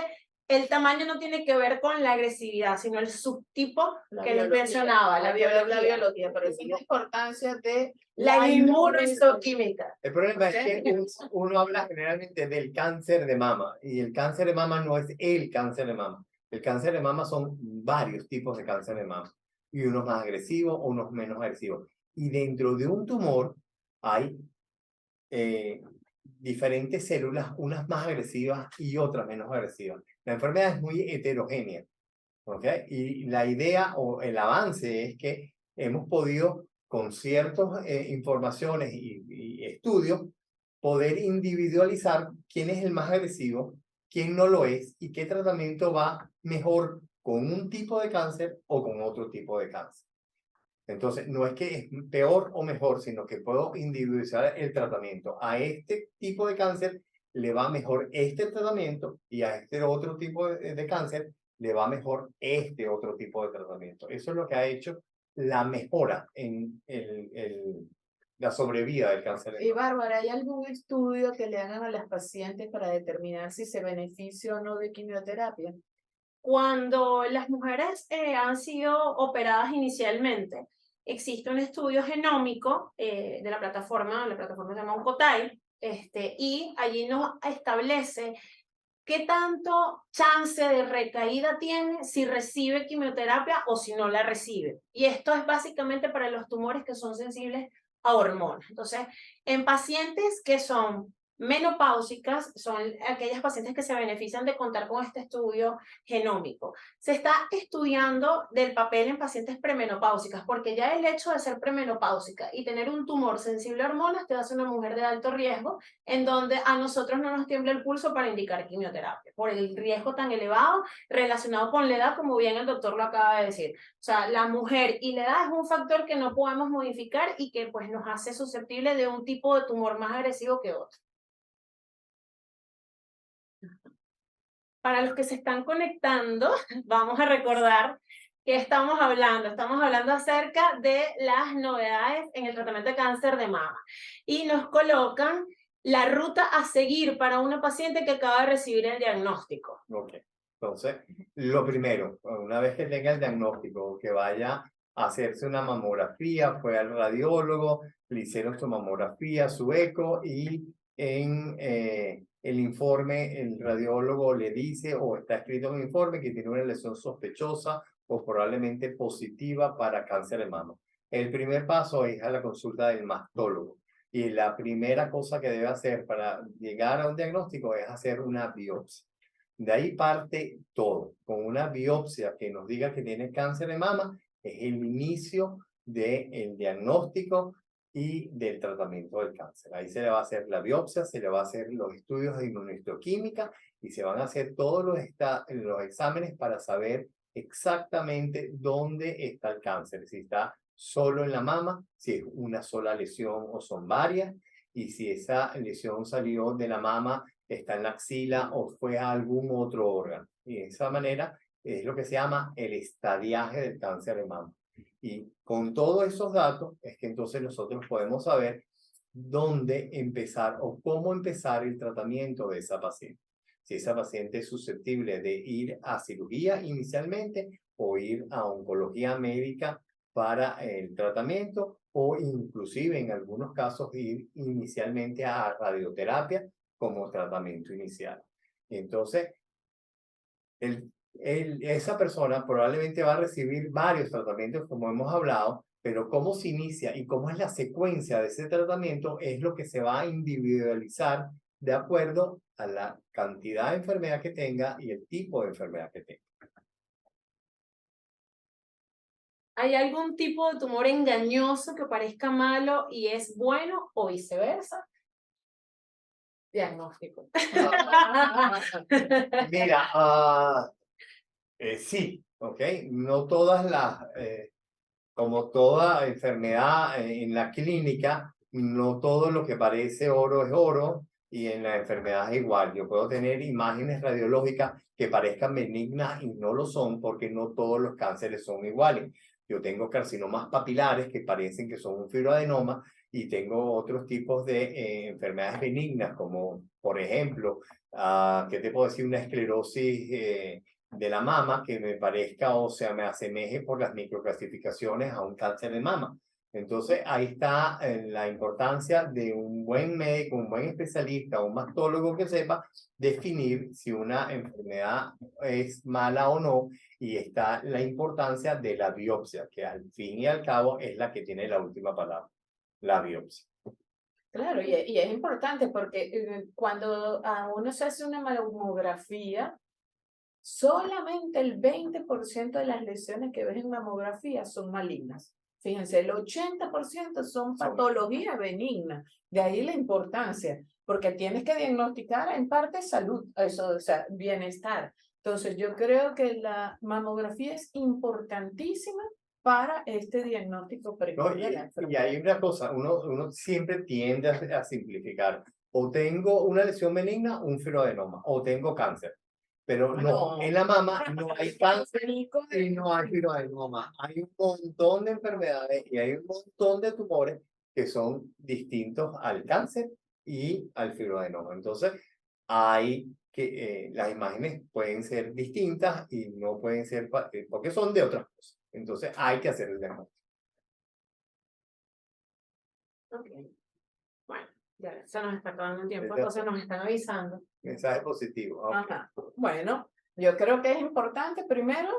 el tamaño no tiene que ver con la agresividad, sino el subtipo La que les biología. mencionaba, la Hay que ver biología. pero esa es la importancia de La inmunohistoquímica. El problema Ok. es que uno habla generalmente del cáncer de mama y el cáncer de mama no es el cáncer de mama. El cáncer de mama son varios tipos de cáncer de mama y unos más agresivos, unos menos agresivos. Y dentro de un tumor hay diferentes células, unas más agresivas y otras menos agresivas. La enfermedad es muy heterogénea, ¿ok? Y la idea o el avance es que hemos podido, con ciertas informaciones y estudios, poder individualizar quién es el más agresivo, quién no lo es y qué tratamiento va mejor con un tipo de cáncer o con otro tipo de cáncer. Entonces, no es que es peor o mejor, sino que puedo individualizar el tratamiento. A este tipo de cáncer le va mejor este tratamiento y a este otro tipo de cáncer le va mejor este otro tipo de tratamiento. Eso es lo que ha hecho la mejora en la sobrevida del cáncer de Y mama. Bárbara, ¿hay algún estudio que le hagan a las pacientes para determinar si se beneficia o no de quimioterapia? Cuando las mujeres han sido operadas inicialmente, existe un estudio genómico de la plataforma se llama Oncotype, y allí nos establece qué tanto chance de recaída tiene si recibe quimioterapia o si no la recibe. Y esto es básicamente para los tumores que son sensibles a hormonas. Entonces, en pacientes que son menopáusicas, son aquellas pacientes que se benefician de contar con este estudio genómico. Se está estudiando del papel en pacientes premenopáusicas, porque ya el hecho de ser premenopáusica y tener un tumor sensible a hormonas te hace una mujer de alto riesgo, en donde a nosotros no nos tiembla el pulso para indicar quimioterapia, por el riesgo tan elevado relacionado con la edad, como bien el doctor lo acaba de decir. O sea, la mujer y la edad es un factor que no podemos modificar y que pues nos hace susceptible de un tipo de tumor más agresivo que otro. Para los que se están conectando, vamos a recordar que estamos hablando. Estamos hablando acerca de las novedades en el tratamiento de cáncer de mama. Y nos colocan la ruta a seguir para una paciente que acaba de recibir el diagnóstico. Ok. Entonces, lo primero, una vez que tenga el diagnóstico, que vaya a hacerse una mamografía, fue al radiólogo, le hicieron su mamografía, su eco y en el informe el radiólogo le dice o está escrito en el informe que tiene una lesión sospechosa o probablemente positiva para cáncer de mama. El primer paso es a la consulta del mastólogo y la primera cosa que debe hacer para llegar a un diagnóstico es hacer una biopsia. De ahí parte todo. Con una biopsia que nos diga que tiene cáncer de mama, es el inicio del diagnóstico y del tratamiento del cáncer. Ahí se le va a hacer la biopsia, se le va a hacer los estudios de inmunohistoquímica y se van a hacer todos los exámenes para saber exactamente dónde está el cáncer, si está solo en la mama, si es una sola lesión o son varias, y si esa lesión salió de la mama, está en la axila o fue a algún otro órgano. Y de esa manera es lo que se llama el estadiaje del cáncer de mama. Y con todos esos datos es que entonces nosotros podemos saber dónde empezar o cómo empezar el tratamiento de esa paciente. Si esa paciente es susceptible de ir a cirugía inicialmente o ir a oncología médica para el tratamiento o inclusive en algunos casos ir inicialmente a radioterapia como tratamiento inicial. Entonces, esa persona probablemente va a recibir varios tratamientos, como hemos hablado, pero cómo se inicia y cómo es la secuencia de ese tratamiento es lo que se va a individualizar de acuerdo a la cantidad de enfermedad que tenga y el tipo de enfermedad que tenga. ¿Hay algún tipo de tumor engañoso que parezca malo y es bueno o viceversa? Diagnóstico. Mira, sí, ¿ok? No todas como toda enfermedad en la clínica, no todo lo que parece oro es oro y en la enfermedad es igual. Yo puedo tener imágenes radiológicas que parezcan benignas y no lo son porque no todos los cánceres son iguales. Yo tengo carcinomas papilares que parecen que son un fibroadenoma y tengo otros tipos de enfermedades benignas, como por ejemplo, ¿qué te puedo decir? Una esclerosis de la mama que me parezca o sea, me asemeje por las microclasificaciones a un cáncer de mama. Entonces, ahí está la importancia de un buen médico, un buen especialista, un mastólogo que sepa definir si una enfermedad es mala o no, y está la importancia de la biopsia, que al fin y al cabo es la que tiene la última palabra, la biopsia. Claro, y es importante porque cuando a uno se hace una mamografía, solamente el 20% de las lesiones que ves en mamografía son malignas. Fíjense, el 80% son patologías benignas. De ahí la importancia, porque tienes que diagnosticar en parte salud, eso, o sea, bienestar. Entonces, yo creo que la mamografía es importantísima para este diagnóstico precoz ¿No? de la Y enfermedad. hay una cosa, uno siempre tiende a simplificar. O tengo una lesión benigna, un fibroadenoma, o tengo cáncer. Pero no, en la mama no hay cáncer y no hay fibroadenoma. Hay un montón de enfermedades y hay un montón de tumores que son distintos al cáncer y al fibroadenoma. Entonces, hay que las imágenes pueden ser distintas y no pueden ser porque son de otras cosas. Entonces, hay que hacer el diagnóstico. Ok. Bueno, ya se nos está acabando el tiempo, Este- entonces nos están avisando. Mensaje positivo. Ok. Ajá. Bueno, yo creo que es importante primero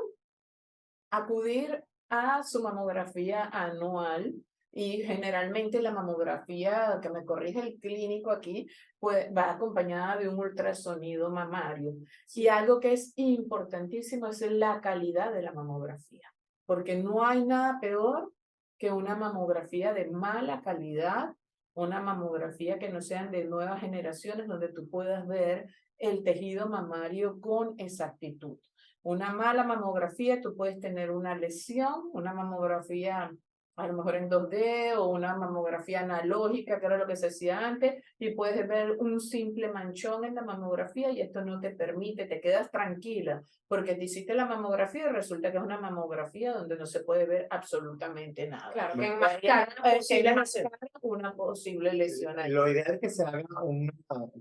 acudir a su mamografía anual y generalmente la mamografía, que me corrige el clínico aquí, pues va acompañada de un ultrasonido mamario. Y algo que es importantísimo es la calidad de la mamografía, porque no hay nada peor que una mamografía de mala calidad, una mamografía que no sean de nuevas generaciones donde tú puedas ver el tejido mamario con exactitud. Una mala mamografía, tú puedes tener una lesión, una mamografía a lo mejor en 2D o una mamografía analógica, que era lo que se hacía antes, y puedes ver un simple manchón en la mamografía y esto no te permite, te quedas tranquila, porque te hiciste la mamografía y resulta que es una mamografía donde no se puede ver absolutamente nada. Claro, que Bueno, enmascara posibles lesiones. Una posible lesión ahí. Lo ideal es que se haga una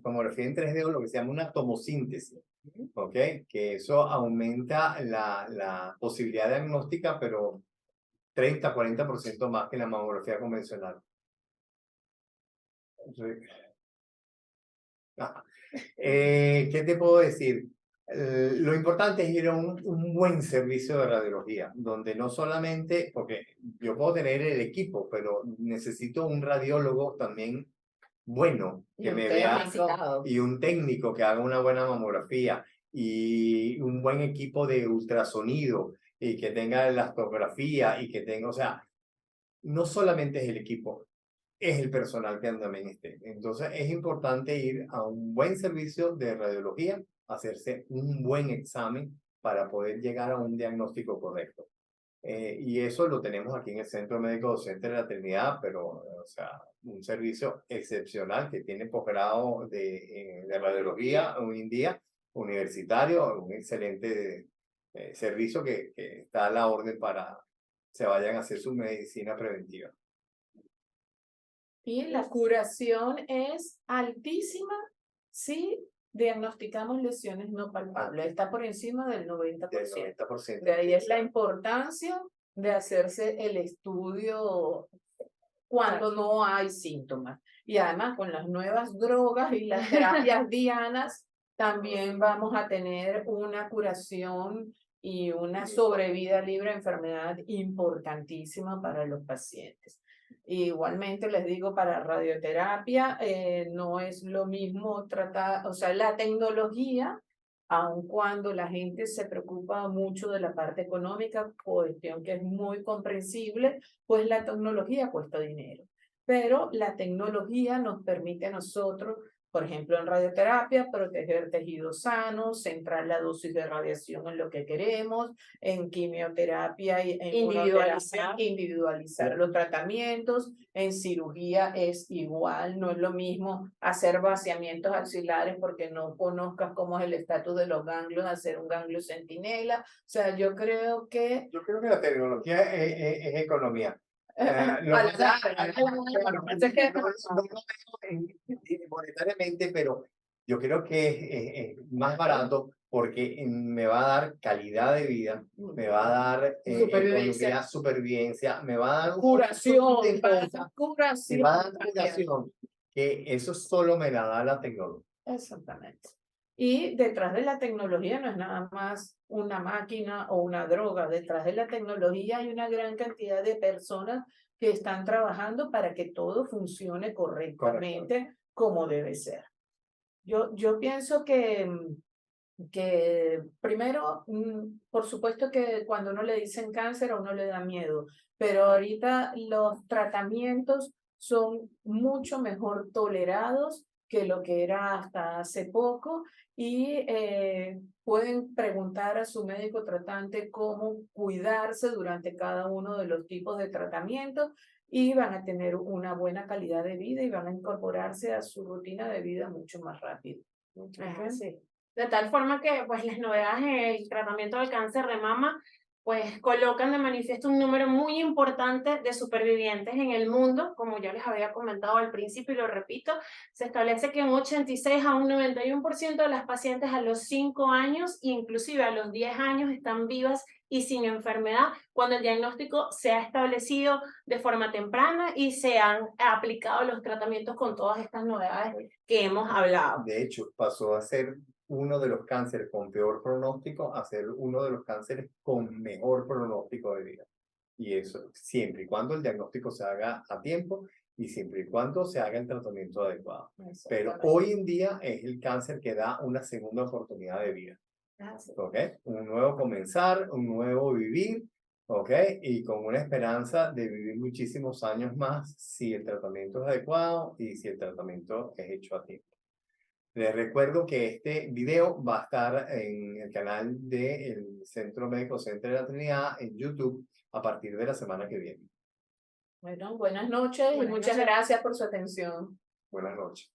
tomografía en 3D o lo que se llama una tomosíntesis, ¿ok? Que eso aumenta la posibilidad diagnóstica, pero 30-40% más que la mamografía convencional. ¿Qué te puedo decir? Lo importante es ir a un buen servicio de radiología, donde no solamente, porque yo puedo tener el equipo, pero necesito un radiólogo también bueno, que me vea, y un técnico que haga una buena mamografía, y un buen equipo de ultrasonido, y que tenga elastografía, y que tenga, o sea, no solamente es el equipo, es el personal que también esté. Entonces es importante ir a un buen servicio de radiología, hacerse un buen examen para poder llegar a un diagnóstico correcto. Y eso lo tenemos aquí en el Centro Médico Docente de la Trinidad, pero, o sea, un servicio excepcional que tiene posgrado de radiología hoy en día, universitario, un excelente servicio que está a la orden para se vayan a hacer su medicina preventiva. Y la curación es altísima si diagnosticamos lesiones no palpables. Está por encima del 90%. Del 90%. De ahí es la importancia de hacerse el estudio cuando no hay síntomas. Y además con las nuevas drogas y las terapias dianas, también vamos a tener una curación y una sobrevida libre de enfermedad importantísima para los pacientes. Igualmente les digo, para radioterapia no es lo mismo tratar, o sea, la tecnología, aun cuando la gente se preocupa mucho de la parte económica, cuestión que es muy comprensible, pues la tecnología cuesta dinero. Pero la tecnología nos permite a nosotros, por ejemplo, en radioterapia, proteger tejidos sanos, centrar la dosis de radiación en lo que queremos, en quimioterapia y en individualizar los tratamientos, en cirugía es igual, no es lo mismo hacer vaciamientos axilares porque no conozcas cómo es el estatus de los ganglios, hacer un ganglio centinela, o sea, yo creo que Yo creo que la tecnología es economía. Lo A la que pasa- larga, claro, es que- no lo veo monetariamente, pero yo creo que es más barato porque me va a dar calidad de vida, me va a dar Supervivencia. economía, supervivencia, me va a dar un Curación, montón de para cosas, me curación. va a dar curación, que eso solo me la da la tecnología. Exactamente. Y detrás de la tecnología no es nada más una máquina o una droga. Detrás de la tecnología hay una gran cantidad de personas que están trabajando para que todo funcione correctamente como debe ser. Yo pienso que primero, por supuesto que cuando uno le dicen cáncer a uno le da miedo, pero ahorita los tratamientos son mucho mejor tolerados que lo que era hasta hace poco y pueden preguntar a su médico tratante cómo cuidarse durante cada uno de los tipos de tratamientos y van a tener una buena calidad de vida y van a incorporarse a su rutina de vida mucho más rápido. Sí. De tal forma que pues las novedades en el tratamiento del cáncer de mama pues colocan de manifiesto un número muy importante de supervivientes en el mundo, como ya les había comentado al principio y lo repito, se establece que un 86 a un 91% de las pacientes a los 5 años, inclusive a los 10 años, están vivas y sin enfermedad cuando el diagnóstico se ha establecido de forma temprana y se han aplicado los tratamientos con todas estas novedades que hemos hablado. De hecho, pasó a ser uno de los cánceres con peor pronóstico a ser uno de los cánceres con mejor pronóstico de vida. Y eso siempre y cuando el diagnóstico se haga a tiempo y siempre y cuando se haga el tratamiento adecuado. Pero hoy en día es el cáncer que da una segunda oportunidad de vida. ¿Ok? Un nuevo comenzar, un nuevo vivir, ¿ok? Y con una esperanza de vivir muchísimos años más si el tratamiento es adecuado y si el tratamiento es hecho a tiempo. Les recuerdo que este video va a estar en el canal del Centro Médico Center de la Trinidad en YouTube a partir de la semana que viene. Bueno, buenas noches y muchas gracias por su atención. Buenas noches.